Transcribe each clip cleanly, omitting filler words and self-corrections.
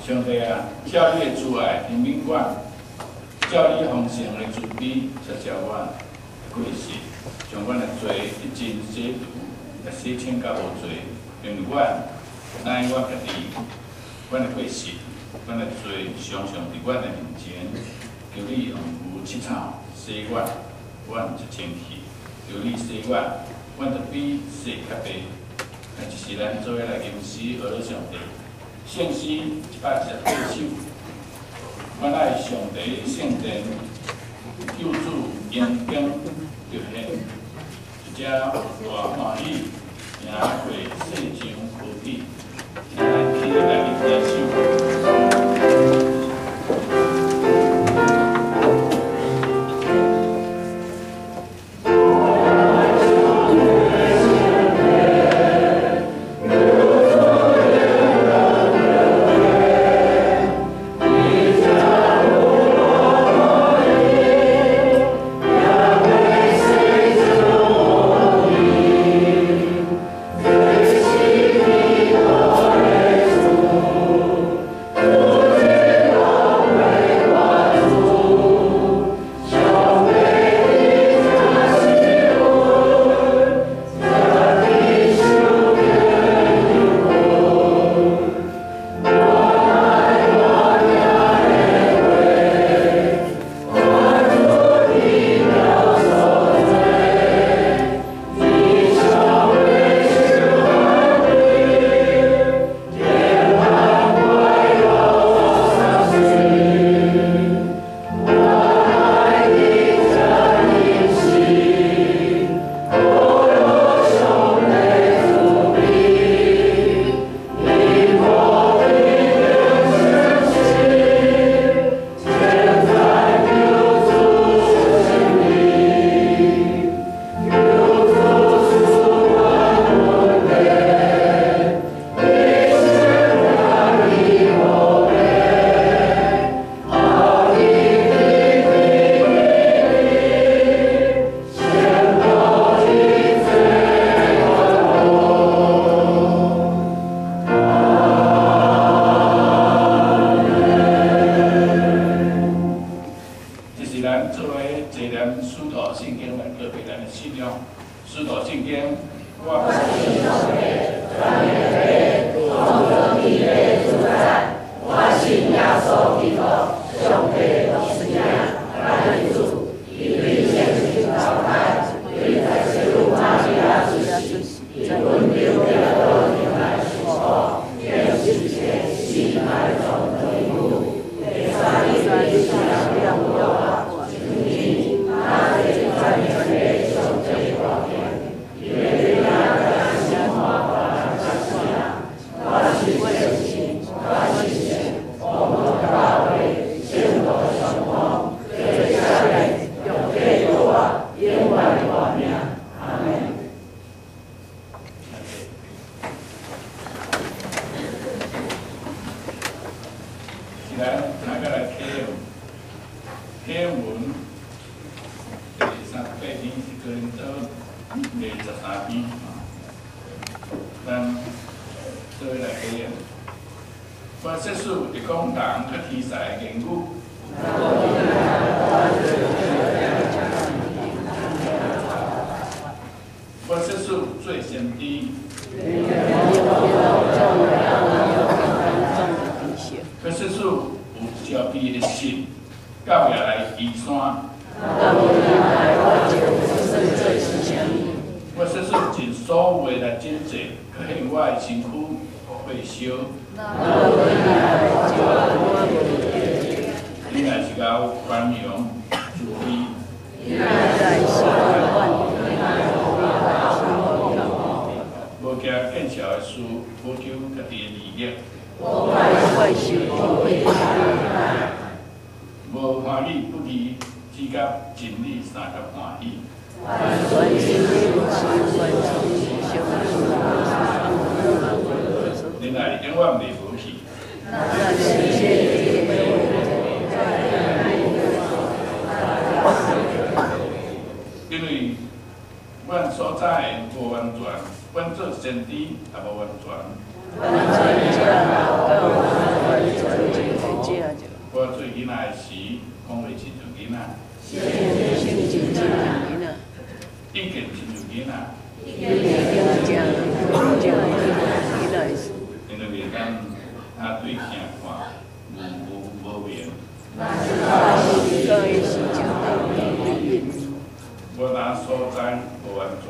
上帝啊，照你的慈爱怜悯阮，照你丰盛的慈悲接受阮过世，将阮的罪一尽洗除，来洗清甲无罪，因为阮乃阮家己，阮的过世，阮的罪常常伫阮的面前，求你用牛七草洗阮，阮就清气；求你洗阮，阮就比洗较白。但就是咱做伙来吟诗学了上帝，圣诗128首，阮爱上帝圣殿，救主阳光着现，一只大欢喜，赢过世上无比，请咱起来吟这首。阮做先知，也无完全。你行看，无明。各于是讲道无运。我拿所在无完全。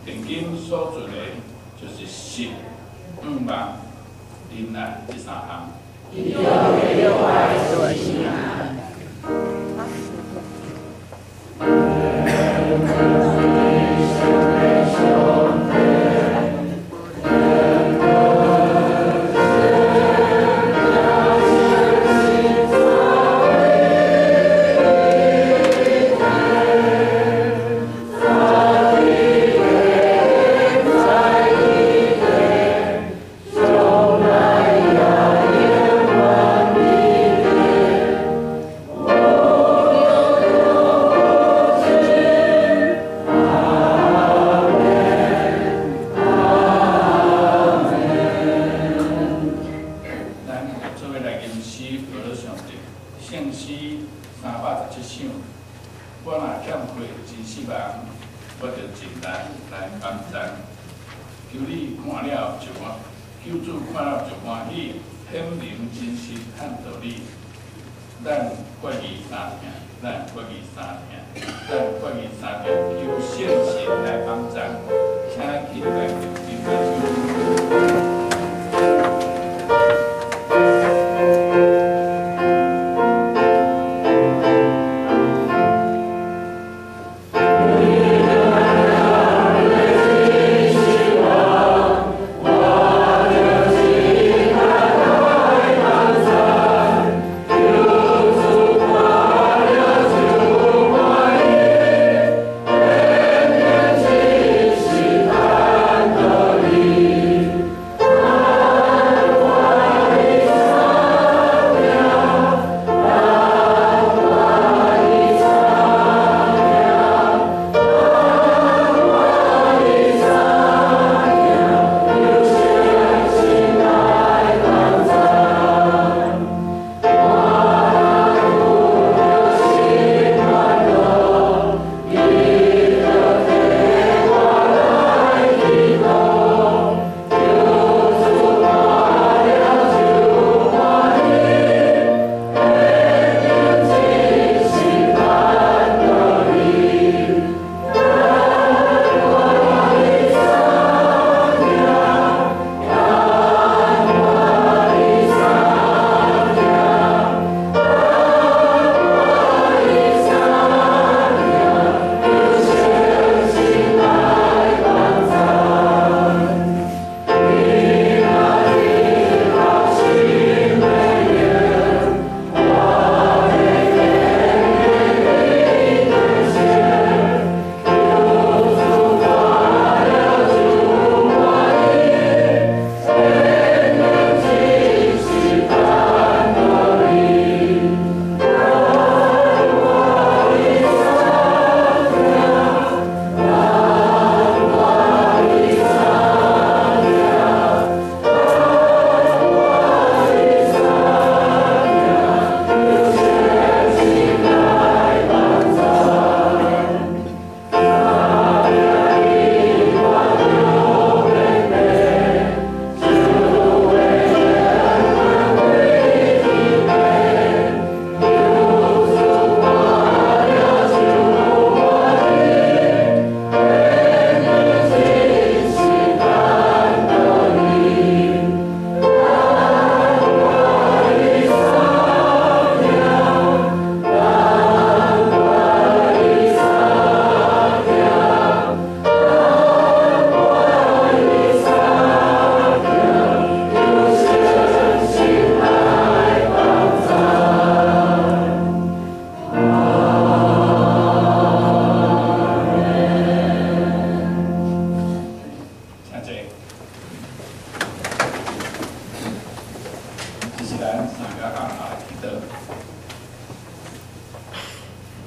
定经所准的，就是食、五望、忍耐这三项。六爱多心爱。求你看了就欢，求主看了就欢喜，显明真实看道理。咱决议三听，咱决议三听，咱决议三听，求圣神来帮助，请起来求主。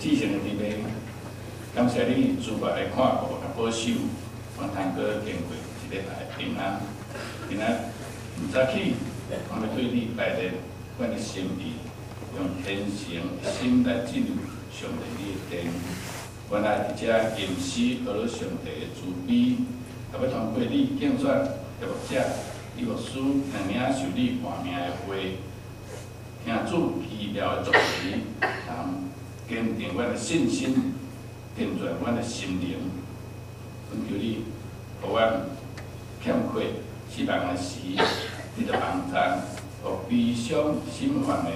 继承伫边，感谢你诸法的看顾甲保守，我通过经过一礼拜平安。今仔早起，我要对你来电，我的心意，用虔诚的心来进入上帝你的殿。原来伫遮吟诗学了上帝的慈悲，要通过你竞选业务者，你学书2名受你换名的话，听主奇妙的作为，通坚定阮的信心，定全阮的心灵。恳求你，互阮欠缺失望的时，得到帮赞；互悲伤心烦的，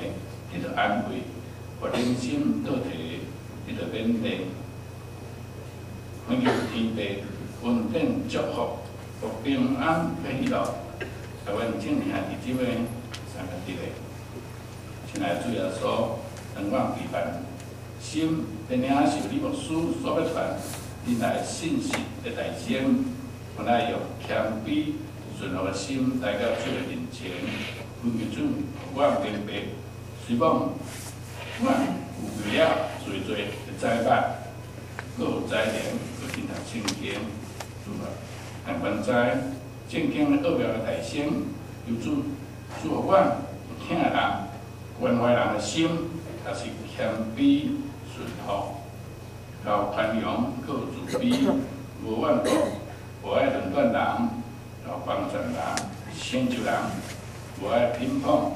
得到安慰；互人心倒退，得到勉励。恳求天父稳定祝福，互平安喜乐。台湾今年第几位3个地位？亲爱的主耶稣，让我期盼心变领受你牧师所要传你来的信息的内心，我来用谦卑顺服的心来到主的面前，恳求主，互我明白，希望我有为了最多的灾难，阁有灾难，阁经读圣经，主啊，让阮知圣经的奥妙的内心，有主互我有听的人、关怀人的心，也是谦卑顺服。有宽容，阁有慈悲，无怨毒，无爱论断人，有帮助人、成就人，无爱偏颇，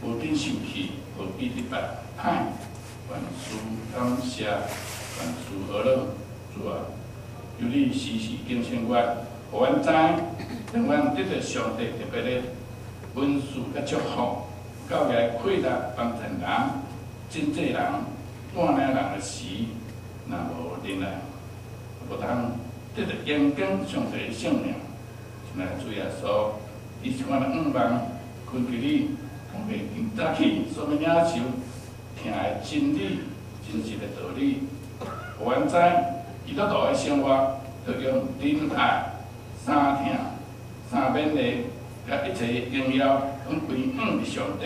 无顶受气，无比得别歹，万事感谢，万事和乐。主啊，求你时时警醒阮，互阮知，让阮得到上帝特别的恩赐甲祝福，教业快乐帮助人、真济人、带领人的时。若无忍耐，无通得到严谨上帝的圣灵。亲爱的主耶稣，你是我的愿望，恳求你，通过今早起所要领受听的真理、真实的道理，互阮知基督徒的生活，要用仁爱、三听、三勉励，甲一切荣耀拢归于上帝。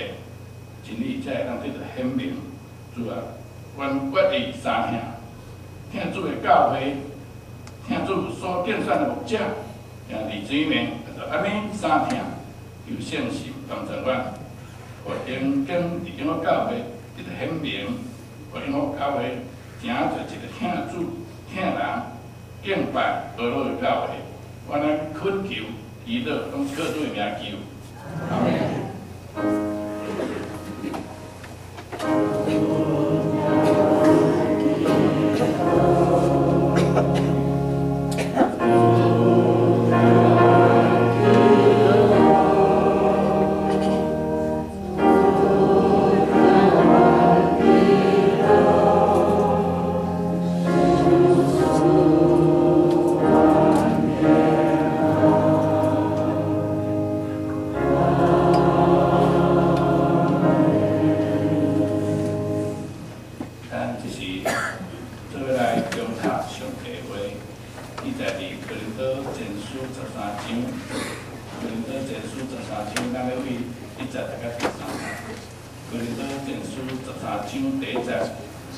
真理才会当得到显明。主啊，阮决意三听。听主的教诲，听主所竞选的牧者，听李子明，就安尼三听，有信心帮助阮，互因跟伫因我教诲一个显明，互因我教诲真做一个听主、听人、敬拜阿罗的教诲，我咱恳求、祈祷，拢靠主的名求。阿门。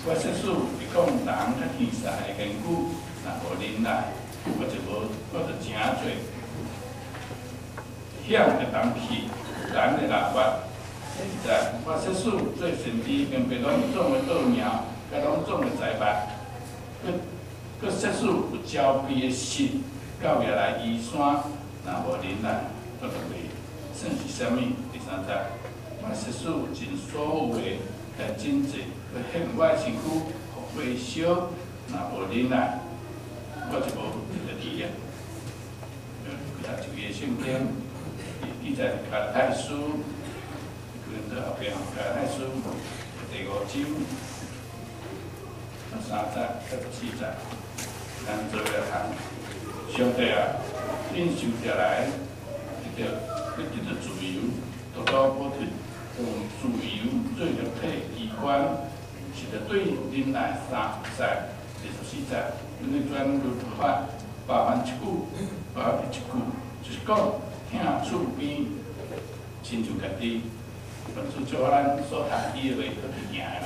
我说书是讲人较现实的言语，若无忍耐，我就真侪险的东西，难的难法。现在我说书做先知，明白拢种的恶苗，甲拢种的财物，佮说书有招庇的心，教育来移山，若无忍耐，我就袂算是啥物。第三节，我说书尽所有的。来真济，要献我的身躯，互火烧，若无忍耐，我就无这个力量。几下就业圣经，记载加拉太书，可能到后边加拉太书第5章13节到14节，咱做个行。上帝啊，恁受下来，得到自由，得到保存。用自由做肉体器官，是着对忍耐3第14节，因为全律法包含一句，包含一句，就是讲听厝边，亲像家己，凡是做咱所读以为可去行的人，